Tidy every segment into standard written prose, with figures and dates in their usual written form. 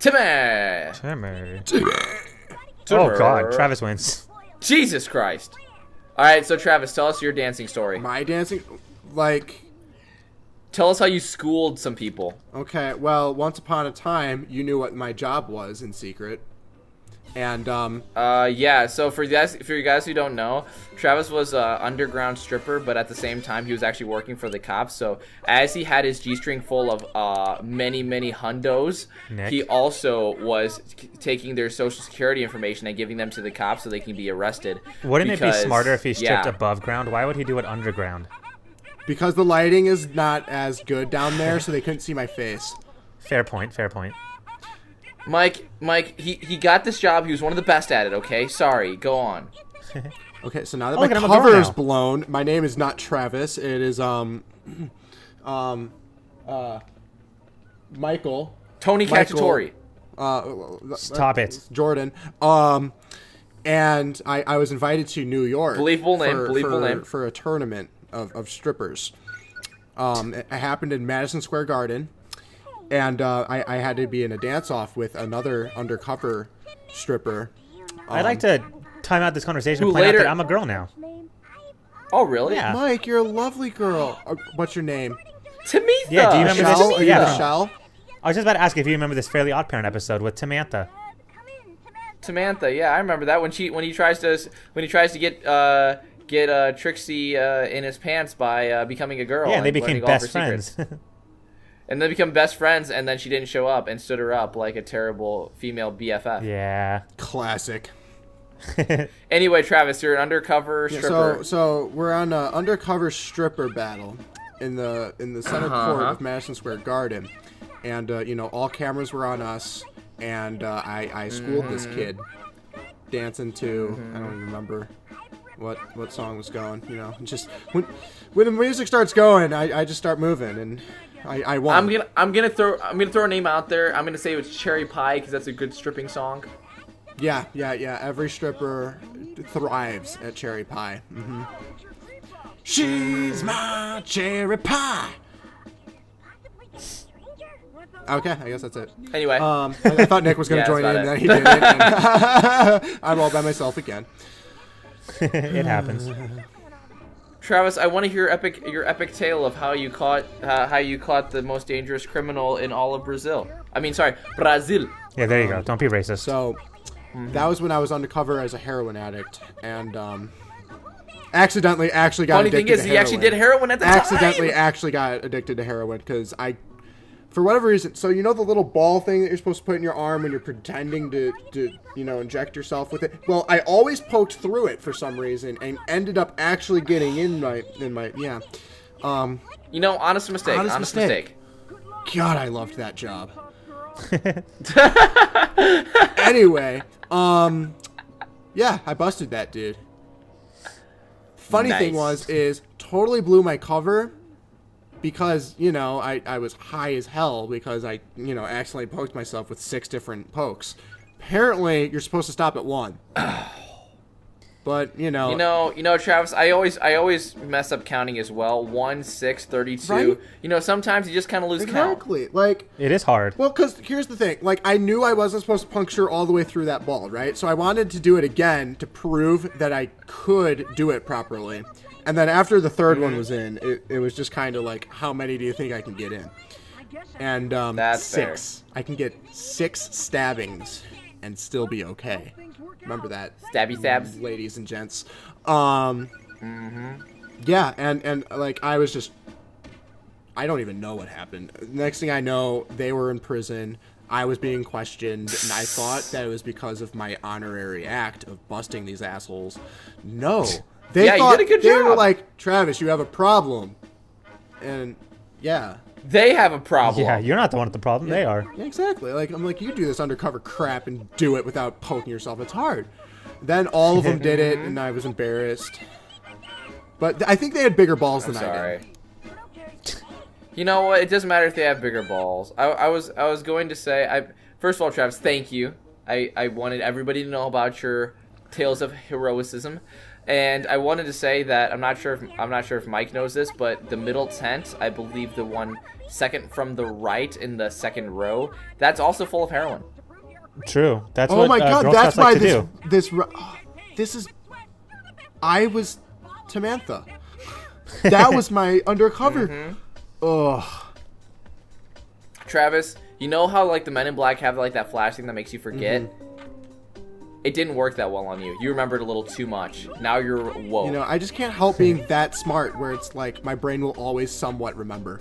Timmy. Timmy. Oh God, Travis wins. Jesus Christ. All right, so Travis, tell us your dancing story. My dancing, like... Tell us how you schooled some people. Okay, well, once upon a time, you knew what my job was in secret. And, yeah, so for you guys who don't know, Travis was an underground stripper, but at the same time, he was actually working for the cops. So as he had his G-string full of many, many hundos, Nick. he also was taking their social security information and giving them to the cops so they can be arrested. Wouldn't it be smarter if he stripped above ground? Why would he do it underground? because the lighting is not as good down there, so they couldn't see my face. Fair point, fair point. Mike, he got this job. He was one of the best at it, okay? Sorry, go on. Okay, so now that Look, my I'm a cover girl is now. blown, my name is not Travis. It is, Michael. Tony Cacciatore. Stop it. Jordan. And I was invited to New York. Believable name. For a tournament of strippers. It happened in Madison Square Garden. And I had to be in a dance-off with another undercover stripper. I'd like to time out this conversation Who and point later- out that I'm a girl now. Oh, really? Yeah. Mike, you're a lovely girl. What's your name? Tamitha. Yeah, do you remember Michelle? this? Are you Yeah. Michelle? I was just about to ask if you remember this Fairly Oddparent episode with Samantha. Samantha, yeah, I remember that when he tries to get Trixie in his pants by becoming a girl. Yeah, and they and became learning all of best her friends. secrets. And they become best friends, and then she didn't show up and stood her up like a terrible female BFF. Yeah. Classic. Anyway, Travis, you're an undercover stripper. So we're on an undercover stripper battle in the center court of Madison Square Garden, and all cameras were on us, and I schooled this kid dancing to I don't even remember what song was going. Just when the music starts going, I just start moving, and I won. I'm gonna throw a name out there. I'm gonna say it's Cherry Pie because that's a good stripping song. Yeah. Every stripper thrives at cherry pie. Mm-hmm. She's my cherry pie. Okay, I guess that's it. Anyway, I thought Nick was going to Yeah, join that's in, about and then he didn't. And I'm all by myself again. It happens. Travis, I want to hear your epic tale of how you caught the most dangerous criminal in all of Brazil. Brazil. Yeah, there you go. Don't be racist. So that was when I was undercover as a heroin addict, and accidentally actually got Funny addicted thing is, to he heroin. actually did heroin at the Accidentally time. actually got addicted to heroin because for whatever reason, so the little ball thing that you're supposed to put in your arm when you're pretending to inject yourself with it. Well, I always poked through it for some reason and ended up actually getting in my yeah. Honest mistake. Honest mistake. God, I loved that job. Anyway, yeah, I busted that dude. Funny thing is totally blew my cover. Because, I was high as hell because I, accidentally poked myself with 6 different pokes. Apparently, you're supposed to stop at 1. But, Travis, I always mess up counting as well. 1, 6, 32. Right? Sometimes you just kind of lose count. Exactly. Like, it is hard. well, because here's the thing. Like, I knew I wasn't supposed to puncture all the way through that ball, right? So I wanted to do it again to prove that I could do it properly. And then after the third one was in, it was just kind of like, how many do you think I can get in? And That's 6. I can get 6 stabbings and still be okay. Remember that, Stabby stabs. ladies and gents. Yeah, and like I was just, I don't even know what happened. Next thing I know, they were in prison. I was being questioned, and I thought that it was because of my honorary act of busting these assholes. No. They you did a good They job. were like, Travis, you have a problem. And, yeah. They have a problem. Yeah, you're not the one with the problem. They are. Yeah, exactly. Like, I'm like, you do this undercover crap and do it without poking yourself. It's hard. Then all of them did it, and I was embarrassed. But I think they had bigger balls than I Sorry. did. You know what? It doesn't matter if they have bigger balls. I was going to say, first of all, Travis, thank you. I wanted everybody to know about your tales of heroism. And I wanted to say that I'm not sure if Mike knows this, but the middle tent, I believe the one second from the right in the second row, that's also full of heroin. True. That's oh what my god, Girl that's Scouts like why to do. this is. I was Samantha. That was my undercover. Ugh. Travis, you know how like the Men in Black have like that flash thing that makes you forget? It didn't work that well on you. You remembered a little too much. Now you're whoa. You know, I just can't help being that smart where it's like my brain will always somewhat remember.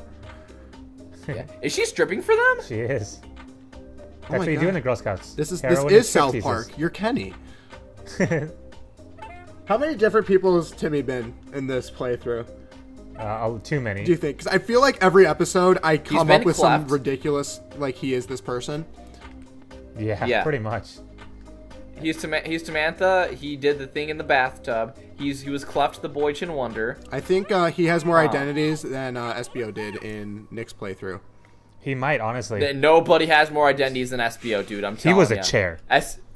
Yeah. Is she stripping for them? She is. Oh That's what you God. do in the Girl Scouts. This is Heroin and South stripteases. Park. You're Kenny. How many different people has Timmy been in this playthrough? Too many. Do you think? Because I feel like every episode I come up with some cleft. ridiculous, like he is this person. Yeah, pretty much. He's Samantha. He did the thing in the bathtub. He was Cleft the Boy Chin Wonder. I think he has more identities than SBO did in Nick's playthrough. He might, honestly. Nobody has more identities than SBO, dude. I'm telling you. He was a chair.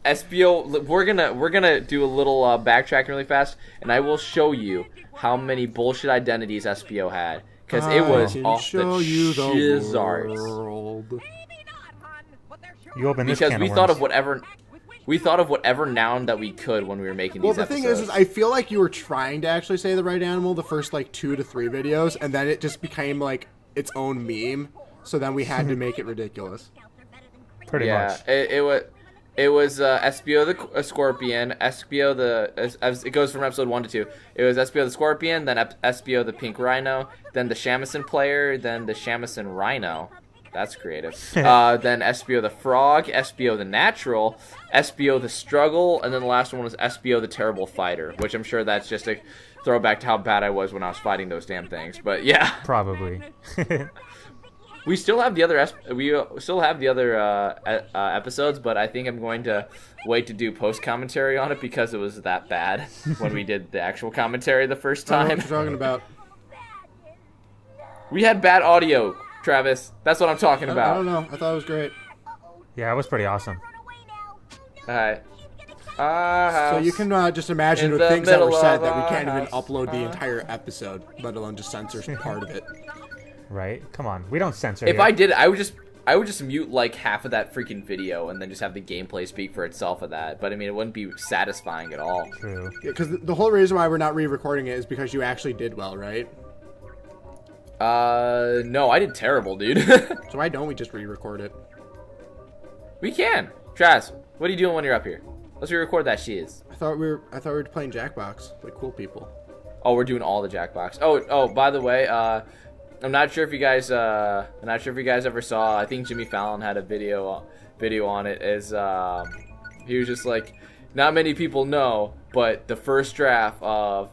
SBO. We're gonna do a little backtracking really fast, and I will show you how many bullshit identities SBO had, because it was off the shizzards. You open this because can we of thought worms. of whatever. We thought of whatever noun that we could when we were making these episodes. Well, the thing is I feel like you were trying to actually say the right animal the first, like, 2 to 3 videos, and then it just became, like, its own meme, so then we had to make it ridiculous. Pretty much. It was SBO the Scorpion, SBO as it goes from episode 1 to 2. It was SBO the Scorpion, then SBO the Pink Rhino, then the Shamisen player, then the Shamisen Rhino. That's creative. Then SBO the Frog, SBO the Natural, SBO the Struggle, and then the last one was SBO the Terrible Fighter, which I'm sure that's just a throwback to how bad I was when I was fighting those damn things. But yeah, probably. We still have the other episodes, but I think I'm going to wait to do post commentary on it because it was that bad when we did the actual commentary the first time. I don't know what you're talking about. We had bad audio, Travis. That's what I'm talking about. I don't know. I thought it was great. Yeah, it was pretty awesome. Alright. So you can just imagine the things that were said that we can't even upload the entire episode, let alone just censor part of it. Right? Come on. We don't censor If here. I did, I would just mute like half of that freaking video and then just have the gameplay speak for itself of that. But I mean, it wouldn't be satisfying at all. True. Yeah, because the whole reason why we're not re-recording it is because you actually did well, right? No, I did terrible, dude. So why don't we just re-record it? We can. Travis, what are you doing when you're up here? Let's re-record that shiz. I thought we were playing Jackbox like cool people. Oh, we're doing all the Jackbox. Oh, by the way, I'm not sure if you guys ever saw. I think Jimmy Fallon had a video on it. He was just like, not many people know, but the first draft of,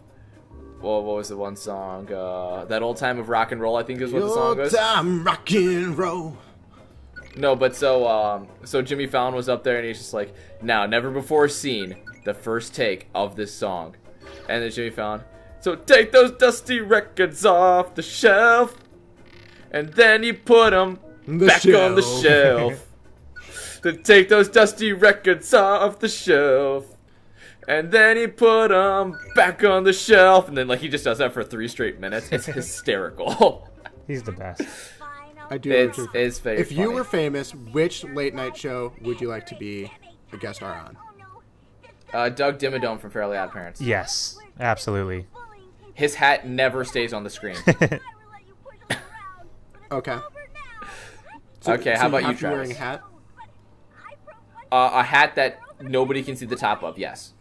well, what was the one song? That Old Time of Rock and Roll, I think is what the song was. Old Time Rock and Roll. No, but so Jimmy Fallon was up there and he's just like, now, never before seen the first take of this song, and then Jimmy Fallon. So take those dusty records off the shelf, and then you put them back on the shelf. To take those dusty records off the shelf, and then he put them back on the shelf, and then like he just does that for 3 straight minutes. It's hysterical. He's the best. I do. It's very If you funny. were famous, which late night show would you like to be a guest star on? Doug Dimmadome from Fairly Oddparents. Yes, absolutely. His hat never stays on the screen. Okay. Okay, how about you, have to be Travis? wearing a hat? A hat that nobody can see the top of, yes.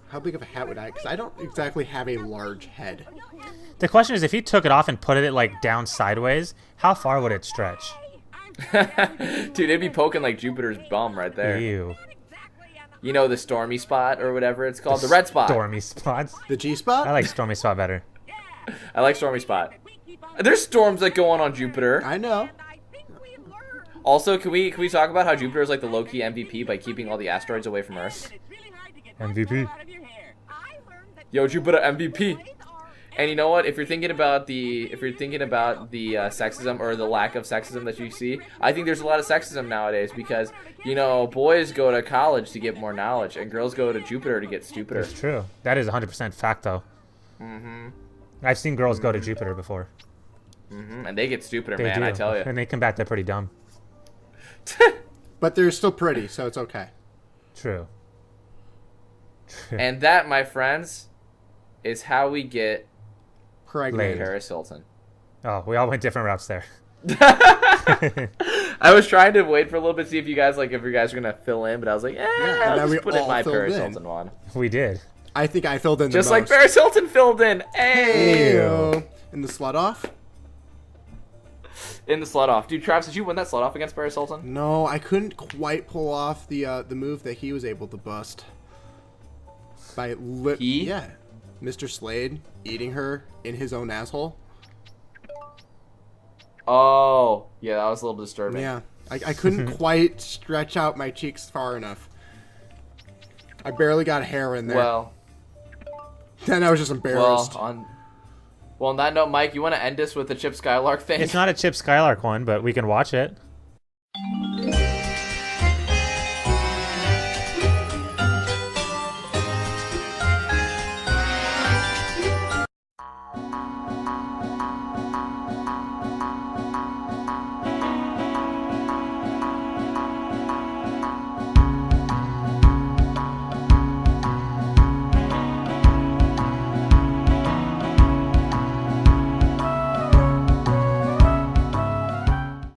How big of a hat would I? Because I don't exactly have a large head. The question is, if he took it off and put it like down sideways, how far would it stretch? Dude, it'd be poking like Jupiter's bum right there. Ew. You know, the stormy spot or whatever it's called? The red spot. Stormy spots. The G spot? I like stormy spot better. I like stormy spot. There's storms that go on Jupiter. I know. Also, can we talk about how Jupiter is like the low-key MVP by keeping all the asteroids away from Earth? MVP. Yo, Jupiter MVP. And you know what? If you're thinking about the sexism or the lack of sexism that you see, I think there's a lot of sexism nowadays because boys go to college to get more knowledge and girls go to Jupiter to get stupider. It's true. That is 100% fact, though. I've seen girls go to Jupiter before. And they get stupider, They man. do. I tell you. And they come back, they're pretty dumb. But they're still pretty, so it's okay. True. And that, my friends, is how we get Pregnant. Paris Hilton. Oh, we all went different routes there. I was trying to wait for a little bit to see if you guys were gonna fill in, but I was like, and I'll then just put in all my filled Paris in. Hilton one. We did. I think I filled in Just the like most. Paris Hilton filled in. Hey! Ew. In the slut off? In the slut off. Dude, Travis, did you win that slut off against Paris Hilton? No, I couldn't quite pull off the move that he was able to bust. Yeah. Mr. Slade eating her in his own asshole. Oh, yeah, that was a little disturbing. Yeah. I couldn't quite stretch out my cheeks far enough. I barely got hair in there. Well, Then I was just embarrassed. on that note, Mike, you want to end us with the Chip Skylark thing? It's not a Chip Skylark one, but we can watch it.